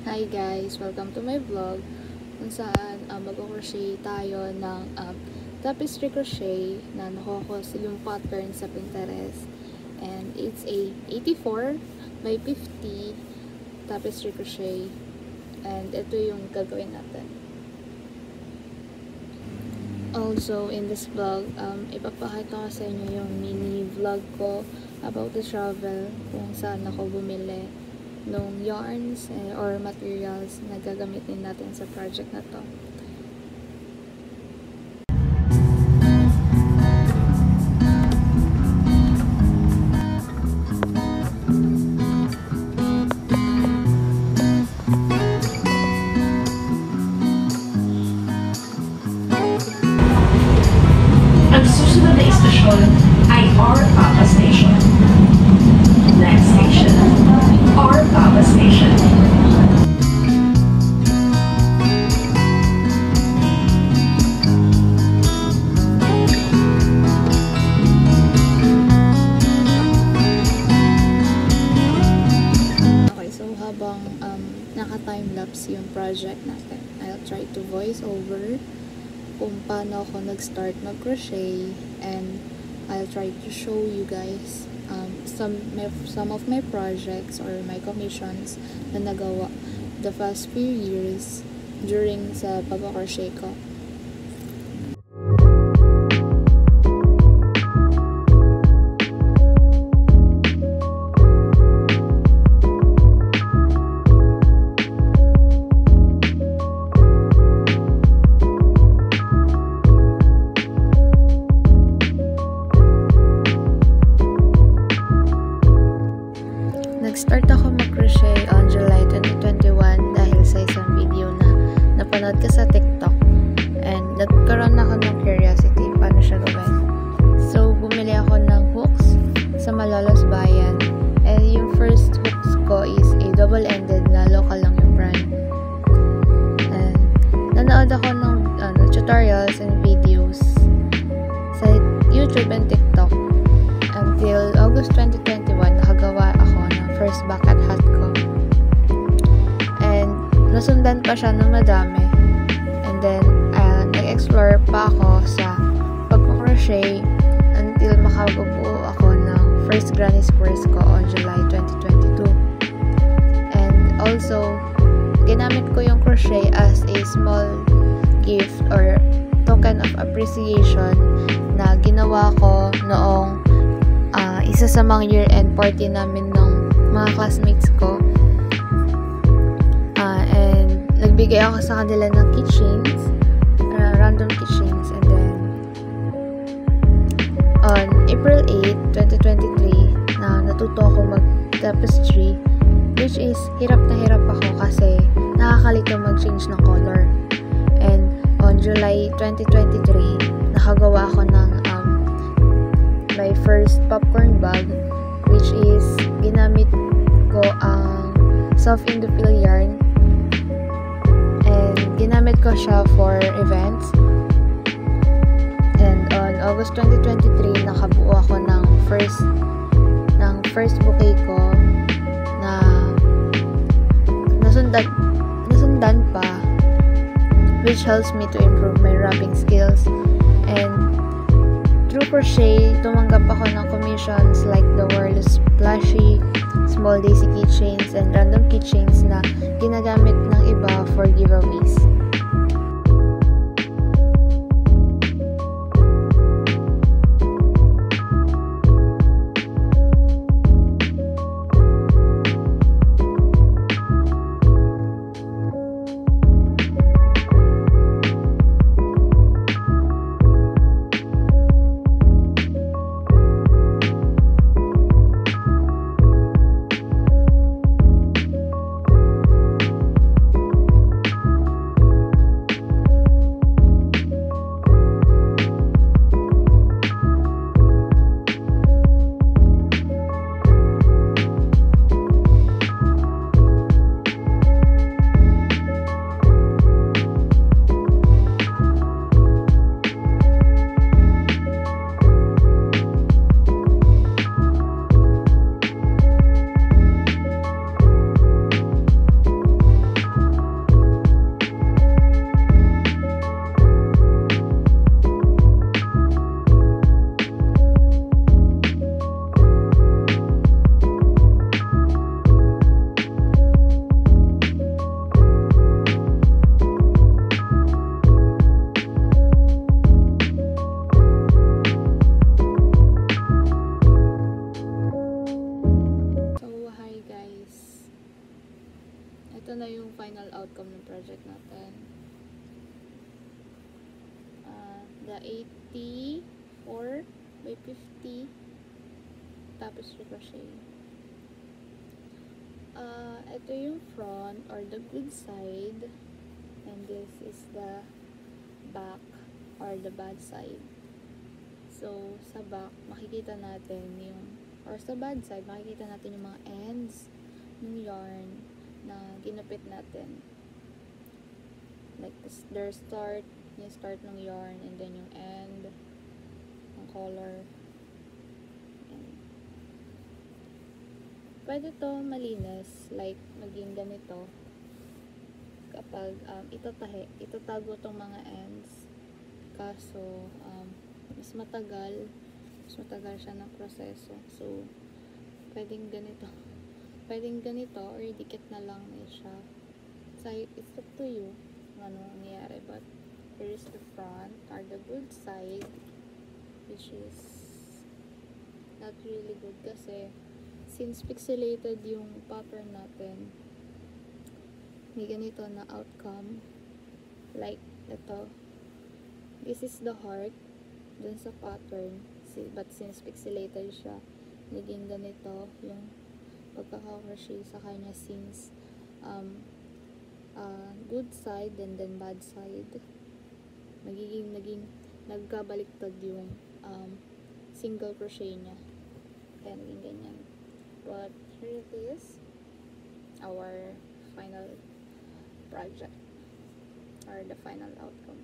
Hi guys! Welcome to my vlog kung saan mag-crochet tayo ng tapestry crochet na nakuha ko yung pattern sa Pinterest, and it's a 84 by 50 tapestry crochet, and ito yung gagawin natin. Also, in this vlog, ipapakita ko sa inyo yung mini vlog ko about the travel, kung saan ako bumili nung yarns or materials na gagamitin natin sa project na to. Ang susunod na istasyon ay Orpapa Station. Next station, Orpapa Station. Okay, so habang naka-time-lapse yung project natin, I'll try to voice over kung paano ako nag-start mag-crochet, and I'll try to show you guys some of my projects or my commissions na nagawa the past few years during sa pag-crochet ko. Nag-start ako mag-crochet on July 2021 dahil sa isang video na napanood ko sa TikTok, and nagkaroon ako ng curiosity paano siya gawin. So, bumili ako ng hooks sa Malolos Bayan, and yung first hooks ko is a double-ended na local lang yung brand. And nanood ako ng tutorials and videos sa YouTube and TikTok until August 2021 nakagawa ako ng first bucket hat ko, and nasundan pa siya ng madami, and then nag-explore pa ako sa pag-crochet until makabuo ako ng first granny squares ko on July 2022. And also, ginamit ko yung crochet as a small gift or token of appreciation na ginawa ko noong isa sa mga year-end party namin ng mga classmates ko, and nagbigay ako sa kanila ng keychains, random keychains. And then on April 8, 2023 natuto ako mag-tapestry, which is hirap na hirap ako kasi nakakalito mag-change ng color. And on July 2023 nakagawa ako ng my first popcorn bag, which is ginamit ko ang soft indufil yarn, and ginamit ko siya for events. And on August 2023 nakabuo ako ng first bouquet ko na nasundan pa, which helps me to improve my wrapping skills. And through crochet, tumanggap ako ng commissions like the Whirlus Plushie, small daisy keychains, and random keychains na ginagamit ng iba for giveaways. ito na yung final outcome ng project natin. The 84 by 50 tapestry crochet. Ito yung front or the good side, and this is the back or the bad side. So sa back makikita natin yung, or sa bad side makikita natin yung mga ends ng yarn na ginupit natin, like this, their start, yung start ng yarn, and then yung end ng color. Pwede to malinis, like maging ganito kapag itatago tong mga ends. Kaso mas matagal siya ng proseso. So pwedeng ganito or dikit na lang siya. So it's up to you kung ano nangyayari. But here is the front or the good side, which is not really good kasi since pixelated yung pattern natin, may ganito na outcome. Like ito, this is the heart dun sa pattern, but since pixelated siya, naging ganito yung pagkaka-crochet sa kanya, since good side and then bad side, naging nagkabaliktad yung single crochet niya, kaya naging ganyan. But here it is, our final project or the final outcome.